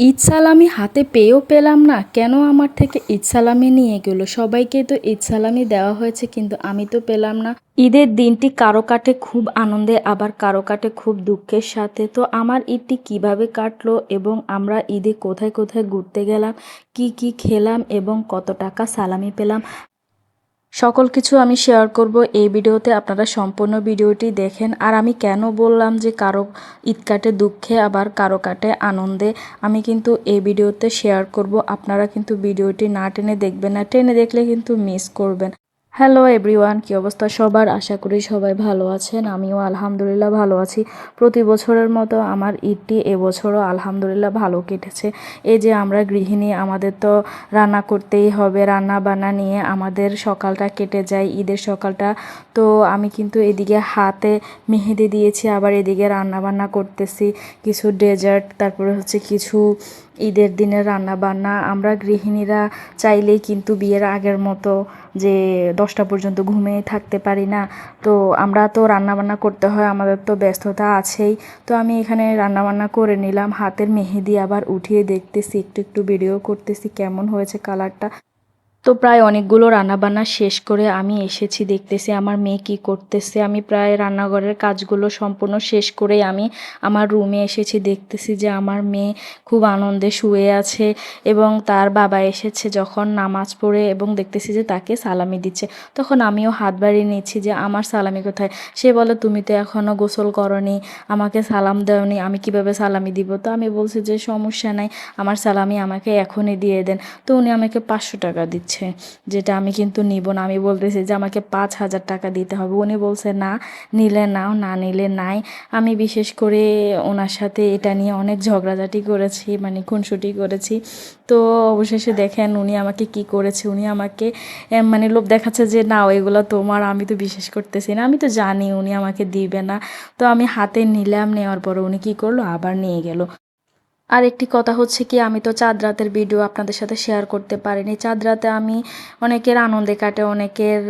ঈদ সালামি হাতে পেয়েও পেলাম না, কেন আমার থেকে ঈদ সালামি নিয়ে গেল? সবাইকে তো ঈদ সালামি দেওয়া হয়েছে, কিন্তু আমি তো পেলাম না। ঈদের দিনটি কারো কাটে খুব আনন্দে, আবার কারো কাটে খুব দুঃখের সাথে। তো আমার ঈদটি কিভাবে কাটলো এবং আমরা ঈদে কোথায় কোথায় ঘুরতে গেলাম, কি কি খেলাম এবং কত টাকা সালামি পেলাম, সকল কিছু আমি শেয়ার করব এই ভিডিওতে। আপনারা সম্পূর্ণ ভিডিওটি দেখেন। আর আমি কেন বললাম যে কারো ঈদ কাটে দুঃখে আবার কারো কাটে আনন্দে, আমি কিন্তু এই ভিডিওতে শেয়ার করব। আপনারা কিন্তু ভিডিওটি না টেনে দেখবেন না, টেনে দেখলে কিন্তু মিস করবেন। হ্যালো এভরিওয়ান, কী অবস্থা সবার? আশা করি সবাই ভালো আছেন। আমিও আলহামদুলিল্লাহ ভালো আছি। প্রতি বছরের মতো আমার ঈদটি এবছরও আলহামদুলিল্লাহ ভালো কেটেছে। এই যে আমরা গৃহিণী, আমাদের তো রান্না করতেই হবে, রান্না বান্না নিয়ে আমাদের সকালটা কেটে যায়, ঈদের সকালটা। তো আমি কিন্তু এদিকে হাতে মেহেদি দিয়েছি, আবার এদিকে রান্না বান্না করতেছি, কিছু ডেজার্ট, তারপরে হচ্ছে কিছু ঈদের দিনের রান্না বান্না। আমরা গৃহিণীরা চাইলেই কিন্তু বিয়ের আগের মতো যে 10টা পর্যন্ত ঘুমিয়ে থাকতে পারি না। তো আমরা তো রান্নাবান্না করতে হয়, আমাদের তো ব্যস্ততা আছেই। তো আমি এখানে রান্নাবান্না করে নিলাম, হাতের মেহেদি আবার উঠিয়ে দেখতেছি, একটু একটু ভিডিও করতেছি কেমন হয়েছে কালারটা। তো প্রায় অনেকগুলো রান্নাবান্না শেষ করে আমি এসেছি, দেখতেছি আমার মেয়ে কি করতেছে। আমি প্রায় রান্নাঘরের কাজগুলো সম্পূর্ণ শেষ করেই আমি আমার রুমে এসেছি, দেখতেছি যে আমার মেয়ে খুব আনন্দে শুয়ে আছে এবং তার বাবা এসেছে যখন নামাজ পড়ে, এবং দেখতেছি যে তাকে সালামি দিচ্ছে। তখন আমিও হাত বাড়িয়ে নিচ্ছি যে আমার সালামি কোথায়? সে বলে তুমি তো এখনও গোসল করনি, আমাকে সালাম দেওনি, আমি কিভাবে সালামি দিব? তো আমি বলছি যে সমস্যা নাই, আমার সালামি আমাকে এখনই দিয়ে দেন। তো উনি আমাকে 500 টাকা দিচ্ছে, যেটা আমি কিন্তু নিব না। আমি বলতেছি যে আমাকে 5,000 টাকা দিতে হবে। উনি বলছে না, নিলে নাও, না নিলে নাই। আমি বিশেষ করে ওনার সাথে এটা নিয়ে অনেক ঝগড়াঝাটি করেছি, মানে খুনসুটি করেছি। তো অবশেষে দেখেন উনি আমাকে কি করেছে। উনি আমাকে মানে লোভ দেখাচ্ছে যে না, এগুলো তোমার। আমি তো বিশ্বাস করতেছি না, আমি তো জানি উনি আমাকে দিবে না। তো আমি হাতে নিলাম, নেওয়ার পরে উনি কি করলো, আবার নিয়ে গেল। আর একটি কথা হচ্ছে কি, আমি তো চাঁদ রাতের ভিডিও আপনাদের সাথে শেয়ার করতে পারিনি। চাঁদ রাতে আমি অনেকের আনন্দে কাটে, অনেকের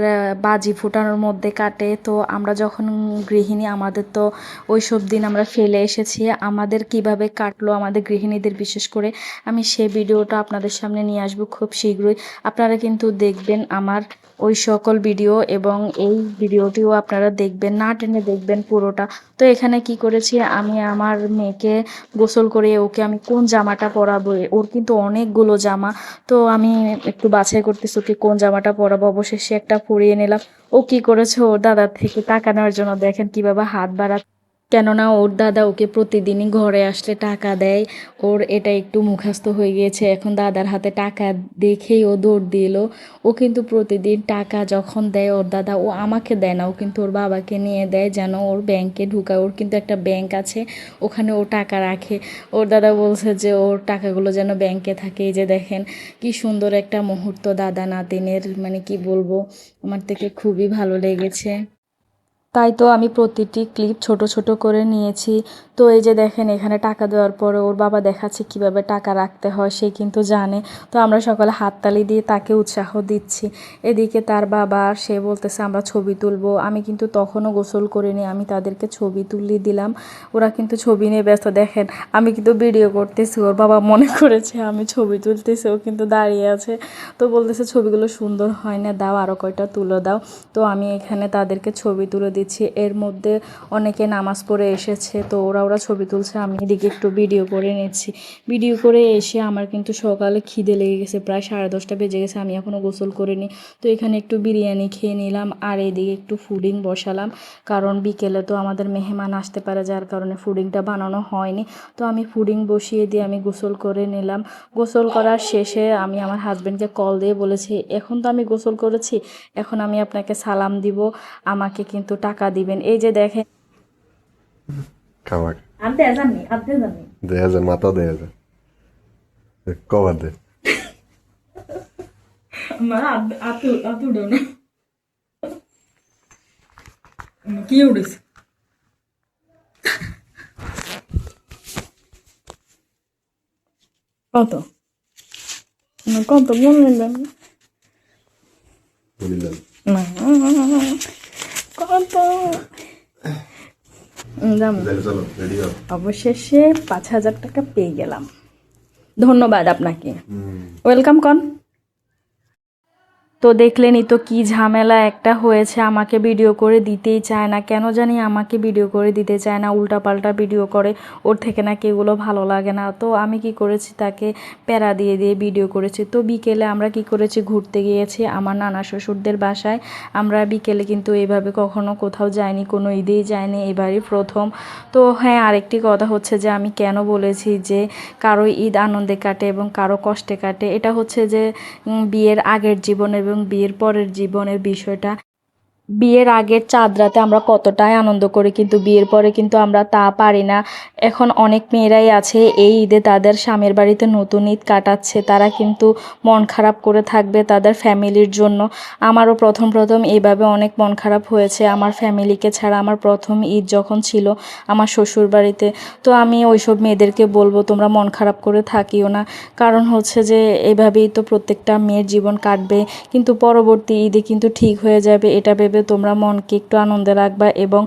বাজি ফুটানোর মধ্যে কাটে। তো আমরা যখন গৃহিণী, আমাদের তো ওই সব দিন আমরা ফেলে এসেছি। আমাদের কিভাবে কাটলো আমাদের গৃহিণীদের, বিশেষ করে আমি সেই ভিডিওটা আপনাদের সামনে নিয়ে আসবো খুব শীঘ্রই। আপনারা কিন্তু দেখবেন আমার ওই সকল ভিডিও, এবং এই ভিডিওটিও আপনারা দেখবেন, না টেনে দেখবেন পুরোটা। তো এখানে কি করেছি, আমি আমার মেয়েকে গোসল করে ওকে আমি কোন জামাটা পরাবো, ওর কিন্তু অনেকগুলো জামা। তো আমি একটু বাছাই করতেছি ওকে কোন জামাটা পরাবো, অবশেষে একটা পরিয়ে নিলাম। ও কি করেছে, ওর দাদার থেকে টাকা নেওয়ার জন্য দেখেন কিভাবে হাত বাড়া, কেননা ওর দাদা ওকে প্রতিদিনই ঘরে আসলে টাকা দেয়। ওর এটা একটু মুখস্থ হয়ে গিয়েছে, এখন দাদার হাতে টাকা দেখেই ও দৌড় দিল। ও কিন্তু প্রতিদিন টাকা যখন দেয় ওর দাদা, ও আমাকে দেয় না, ও কিন্তু ওর বাবাকে নিয়ে দেয় যেন ওর ব্যাংকে ঢুকায়। ওর কিন্তু একটা ব্যাংক আছে, ওখানে ও টাকা রাখে। ওর দাদা বলছে যে ওর টাকাগুলো যেন ব্যাংকে থাকে। এই যে দেখেন কি সুন্দর একটা মুহূর্ত দাদা নাতিনের, মানে কি বলবো, আমার থেকে খুবই ভালো লেগেছে। তাই তো আমি প্রতিটি ক্লিপ ছোট ছোট করে নিয়েছি। তো এই যে দেখেন এখানে টাকা দেওয়ার পরে ওর বাবা দেখাচ্ছে কিভাবে টাকা রাখতে হয়, সে কিন্তু জানে। তো আমরা সকালে হাততালি দিয়ে তাকে উৎসাহ দিচ্ছি। এদিকে তার বাবা, সে বলতেছে আমরা ছবি তুলবো। আমি কিন্তু তখনও গোসল করিনি, আমি তাদেরকে ছবি তুলিয়ে দিলাম। ওরা কিন্তু ছবি নিয়ে ব্যস্ত। দেখেন আমি কিন্তু ভিডিও করতেছি, ওর বাবা মনে করেছে আমি ছবি তুলতেছি, ও কিন্তু দাঁড়িয়ে আছে। তো বলতেছে ছবিগুলো সুন্দর হয় না, দাও আরও কয়টা তুলে দাও। তো আমি এখানে তাদেরকে ছবি তুলে দিচ্ছি। এর মধ্যে অনেকে নামাজ পড়ে এসেছে, তো ওরা ছবি তুলছে, আমি এদিকে একটু ভিডিও করে নিচ্ছি। ভিডিও করে এসে আমার কিন্তু সকালে খিদে লেগে গেছে, প্রায় 10:30 বেজে গেছে, আমি এখনও গোসল করিনি। তো এখানে একটু বিরিয়ানি খেয়ে নিলাম, আর এদিকে একটু ফুডিং বসালাম, কারণ বিকেলে তো আমাদের মেহমান আসতে পারে, যার কারণে ফুডিংটা বানানো হয়নি। তো আমি ফুডিং বসিয়ে দিয়ে আমি গোসল করে নিলাম। গোসল করার শেষে আমি আমার হাজব্যান্ডকে কল দিয়ে বলেছি এখন তো আমি গোসল করেছি, এখন আমি আপনাকে সালাম দিব, আমাকে কিন্তু টাকা দিবেন। এই যে দেখেন খাওয়া আনতে জানি আনতে জানি দেয়া যায়, মাথা দেয়া যায়, কভার দে। আমার আতু আতু না কি উড়েছে কত কত মনে নেন বুঝলেন? না কত দাম। চলো রেডি হও। অবশেষে 5,000 টাকা পেয়ে গেলাম। ধন্যবাদ আপনাকে, ওয়েলকাম কন। তো দেখলেনই তো কি ঝামেলা একটা হয়েছে, আমাকে ভিডিও করে দিতেই চায় না, কেন জানি আমাকে ভিডিও করে দিতে চায় না, উল্টাপাল্টা ভিডিও করে, ওর থেকে নাকি এগুলো ভালো লাগে না। তো আমি কি করেছি, তাকে প্যারা দিয়ে দিয়ে ভিডিও করেছি। তো বিকেলে আমরা কি করেছি, ঘুরতে গিয়েছি আমার নানা শ্বশুরদের বাসায়। আমরা বিকেলে কিন্তু এইভাবে কখনো কোথাও যাইনি, কোনো ঈদেই যাইনি, এবারই প্রথম। তো হ্যাঁ, আরেকটি কথা হচ্ছে যে আমি কেন বলেছি যে কারো ঈদ আনন্দে কাটে এবং কারো কষ্টে কাটে, এটা হচ্ছে যে বিয়ের আগের জীবন এবং বিয়ের পরের জীবনের বিষয়টা। বিয়ের আগের চাঁদ রাতে আমরা কতটাই আনন্দ করি, কিন্তু বিয়ের পরে কিন্তু আমরা তা পারি না। এখন অনেক মেয়েরাই আছে এই ঈদে তাদের স্বামীর বাড়িতে নতুন ঈদ কাটাচ্ছে, তারা কিন্তু মন খারাপ করে থাকবে তাদের ফ্যামিলির জন্য। আমারও প্রথম প্রথম এইভাবে অনেক মন খারাপ হয়েছে আমার ফ্যামিলিকে ছাড়া। আমার প্রথম ঈদ যখন ছিল আমার শ্বশুর বাড়িতে, তো আমি ওইসব মেয়েদেরকে বলবো তোমরা মন খারাপ করে থাকিও না, কারণ হচ্ছে যে এভাবেই তো প্রত্যেকটা মেয়ের জীবন কাটবে, কিন্তু পরবর্তী ঈদে কিন্তু ঠিক হয়ে যাবে। এটা ভেবে তোমরা মনকে একটু আনন্দে রাখবা এবং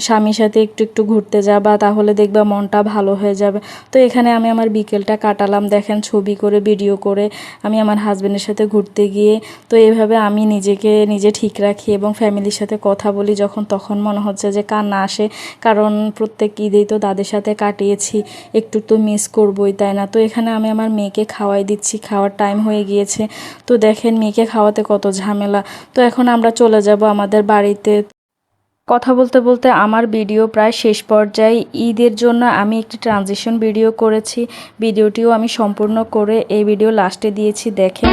স্বামীর সাথে একটু একটু ঘুরতে যাবা, তাহলে দেখবা মনটা ভালো হয়ে যাবে। তো এখানে আমি আমার বিকেলটা কাটালাম, দেখেন ছবি করে ভিডিও করে আমি আমার হাজব্যান্ডের সাথে ঘুরতে গিয়ে। তো এইভাবে আমি নিজেকে নিজে ঠিক রাখি এবং ফ্যামিলির সাথে কথা বলি যখন তখন মনে হচ্ছে যে কান্না আসে, কারণ প্রত্যেক ঈদেই তো তাদের সাথে কাটিয়েছি, একটু তো মিস করবই, তাই না? তো এখানে আমি আমার মেয়েকে খাওয়াই দিচ্ছি, খাওয়ার টাইম হয়ে গিয়েছে। তো দেখেন মেয়েকে খাওয়াতে কত ঝামেলা। তো এখন আমরা চলে যাব আমাদের বাড়িতে। কথা বলতে বলতে আমার ভিডিও প্রায় শেষ পর্যায়ে। ঈদের জন্য আমি একটি ট্রানজিশন ভিডিও করেছি, ভিডিওটিও আমি সম্পূর্ণ করে এই ভিডিও লাস্টে দিয়েছি, দেখেন।